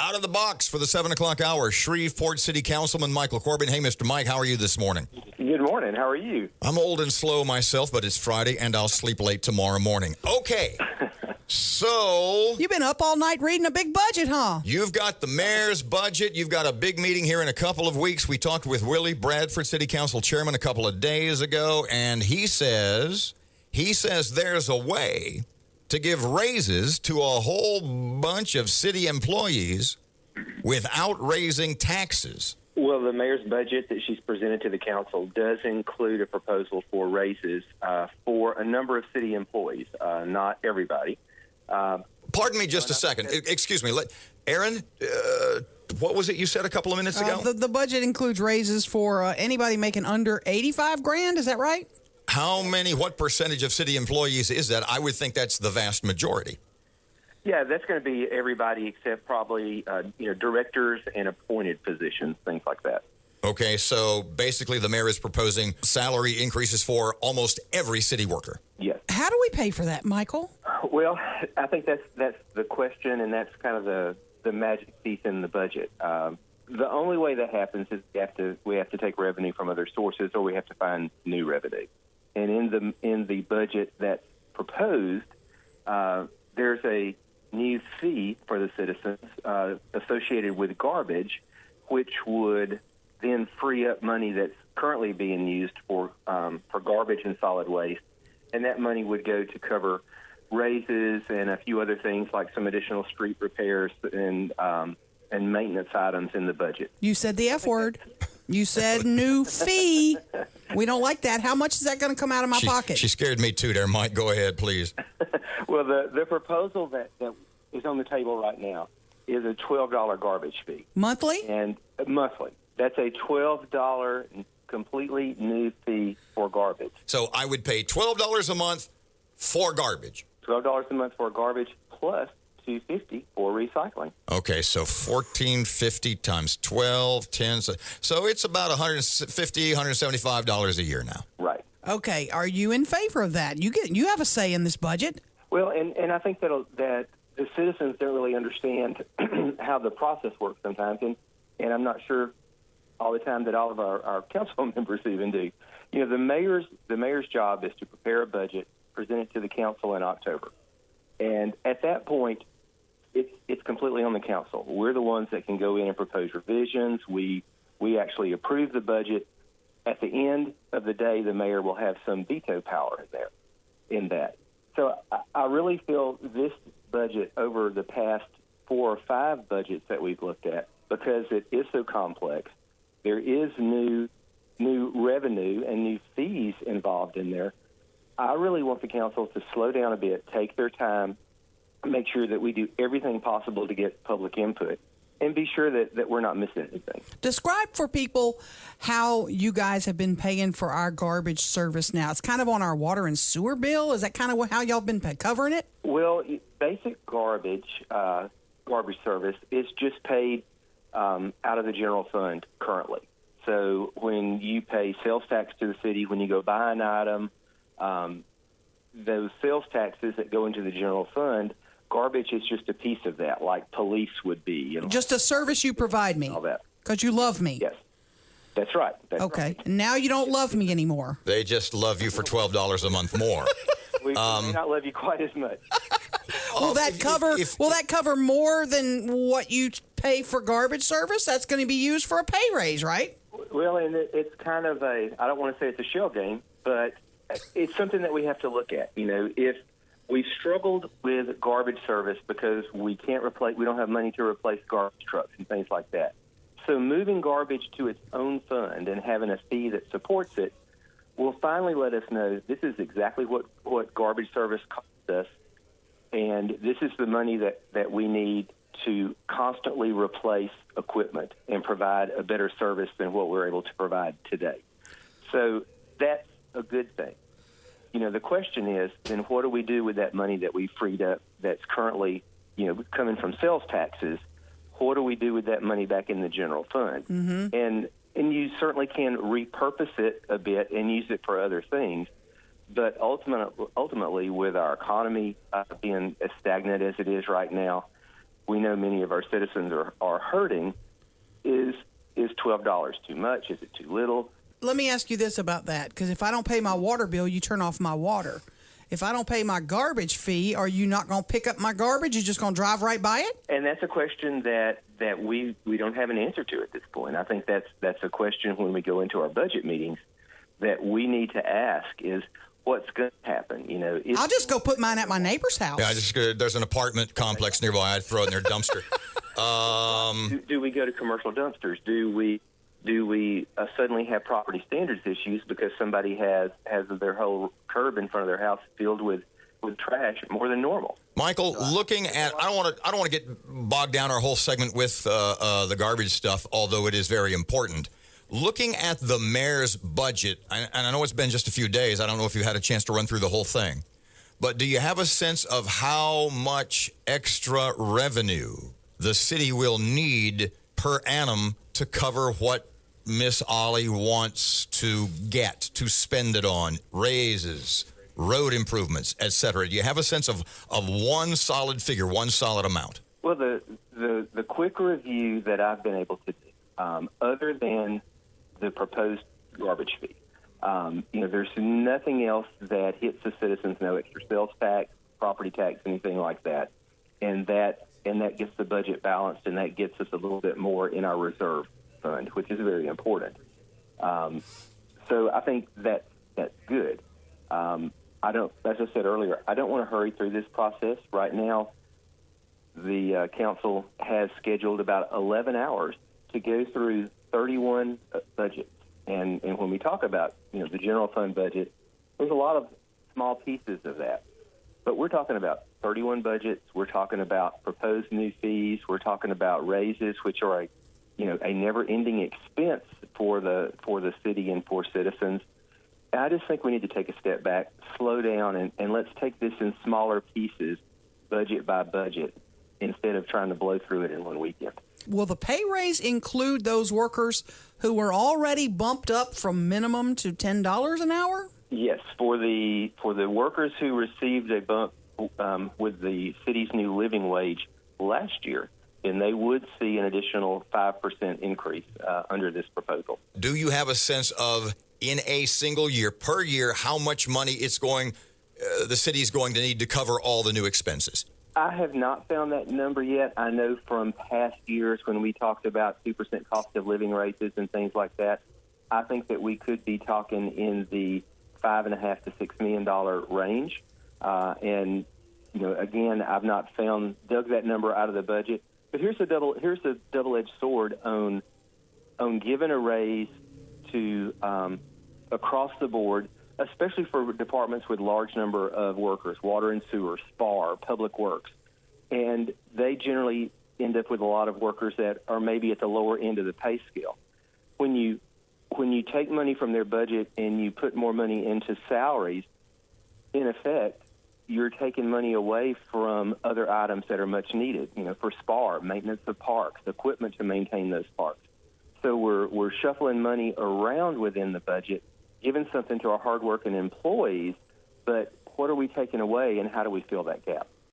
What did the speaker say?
Out of the box for the 7 o'clock hour, Shreveport City Councilman Michael Corbin. Hey, Mr. Mike, how are you this morning? Good morning. How are you? I'm old and slow myself, but it's Friday, and I'll sleep late tomorrow morning. Okay. So... You've been up all night reading a big budget, huh? You've got the mayor's budget. You've got a big meeting here in a couple of weeks. We talked with Willie Bradford, City Council Chairman, a couple of days ago, and he says there's a way to give raises to a whole bunch of city employees without raising taxes. Well, the mayor's budget that she's presented to the council does include a proposal for raises for a number of city employees, not everybody. Pardon me just a second. Excuse me. Erin, what was it you said a couple of minutes ago? The budget includes raises for anybody making under $85,000. Is that right? What percentage of city employees is that? I would think that's the vast majority. Yeah, that's going to be everybody except probably directors and appointed positions, things like that. Okay, so basically the mayor is proposing salary increases for almost every city worker. Yes. How do we pay for that, Michael? Well, I think that's the question, and that's kind of the magic piece in the budget. The only way that happens is we have to take revenue from other sources, or we have to find new revenue. And in the budget that's proposed, there's a new fee for the citizens associated with garbage, which would then free up money that's currently being used for garbage and solid waste, and that money would go to cover raises and a few other things like some additional street repairs and maintenance items in the budget. You said the F word. You said new fee. We don't like that. How much is that going to come out of my pocket? She scared me too there, Mike. Go ahead, please. Well, the proposal that is on the table right now is a $12 garbage fee. Monthly? And monthly. That's a $12 completely new fee for garbage. So I would pay $12 a month for garbage. $12 a month for garbage plus $250 for recycling. Okay, so $14.50 times 12, 10. So it's about $150, $175 a year now. Right. Okay, are you in favor of that? You have a say in this budget. Well, and I think that the citizens don't really understand how the process works sometimes, and I'm not sure all the time that all of our council members even do. You know, the mayor's job is to prepare a budget, present it to the council in October, and at that point, it's completely on the council. We're the ones that can go in and propose revisions. We actually approve the budget. At the end of the day, the mayor will have some veto power in that. So I really feel this budget over the past 4 or 5 budgets that we've looked at, because it is so complex, there is new revenue and new fees involved in there. I really want the council to slow down a bit, take their time, make sure that we do everything possible to get public input, and be sure that we're not missing anything. Describe for people how you guys have been paying for our garbage service now. It's kind of on our water and sewer bill. Is that kind of how y'all been covering it? Well, basic garbage service is just paid out of the general fund currently. So when you pay sales tax to the city, when you go buy an item, those sales taxes that go into the general fund, garbage is just a piece of that, like police would be. Just a service you provide me. All that. Because you love me. Yes. That's right. Okay. Right. Now you don't love me anymore. They just love you for $12 a month more. We may not love you quite as much. Will that cover more than what you pay for garbage service? That's going to be used for a pay raise, right? Well, and it's kind of I don't want to say it's a shell game, but it's something that we have to look at. You know, if we've struggled with garbage service because we don't have money to replace garbage trucks and things like that. So moving garbage to its own fund and having a fee that supports it will finally let us know this is exactly what garbage service costs us, and this is the money that we need to constantly replace equipment and provide a better service than what we're able to provide today. So that's a good thing. You know, the question is, then what do we do with that money that we freed up that's currently, coming from sales taxes? What do we do with that money back in the general fund? Mm-hmm. And you certainly can repurpose it a bit and use it for other things. But ultimately, with our economy being as stagnant as it is right now, we know many of our citizens are hurting, is $12 too much? Is it too little? Let me ask you this about that, because if I don't pay my water bill, you turn off my water. If I don't pay my garbage fee, are you not going to pick up my garbage? You're just going to drive right by it? And that's a question that we don't have an answer to at this point. I think that's a question when we go into our budget meetings that we need to ask is what's going to happen. I'll just go put mine at my neighbor's house. Yeah, there's an apartment complex nearby. I'd throw it in their dumpster. Do we go to commercial dumpsters? Do we suddenly have property standards issues because somebody has their whole curb in front of their house filled with trash more than normal? Michael, looking at, I don't want to get bogged down our whole segment with the garbage stuff, although it is very important. Looking at the mayor's budget, and I know it's been just a few days. I don't know if you've had a chance to run through the whole thing, but do you have a sense of how much extra revenue the city will need per annum to cover what Miss Ollie wants to get, to spend it on, raises, road improvements, et cetera? Do you have a sense of one solid figure, one solid amount? Well, the quick review that I've been able to do, other than the proposed garbage fee, there's nothing else that hits the citizens, no extra sales tax, property tax, anything like that, and that gets the budget balanced, and that gets us a little bit more in our reserve fund, which is very important. So I think that's good. As I said earlier, I don't want to hurry through this process. Right now, the council has scheduled about 11 hours to go through 31 budgets. And when we talk about, the general fund budget, there's a lot of small pieces of that. But we're talking about 31 budgets. We're talking about proposed new fees. We're talking about raises, which are a never-ending expense for the city and for citizens. And I just think we need to take a step back, slow down, and let's take this in smaller pieces, budget by budget, instead of trying to blow through it in one weekend. Will the pay raise include those workers who were already bumped up from minimum to $10 an hour? Yes, for the workers who received a bump with the city's new living wage last year, then they would see an additional 5% increase under this proposal. Do you have a sense of, in a single year, per year, how much money the city is going to need to cover all the new expenses? I have not found that number yet. I know from past years when we talked about 2% cost of living raises and things like that, I think that we could be talking in the $5.5 to $6 million range. Again, I've not dug that number out of the budget. But here's a double-edged sword on giving a raise to across the board, especially for departments with large number of workers, water and sewer, SPAR, public works. And they generally end up with a lot of workers that are maybe at the lower end of the pay scale. When you take money from their budget and you put more money into salaries, in effect, you're taking money away from other items that are much needed, for SPAR, maintenance of parks, equipment to maintain those parks. So we're shuffling money around within the budget, giving something to our hardworking employees, but what are we taking away and how do we fill that gap?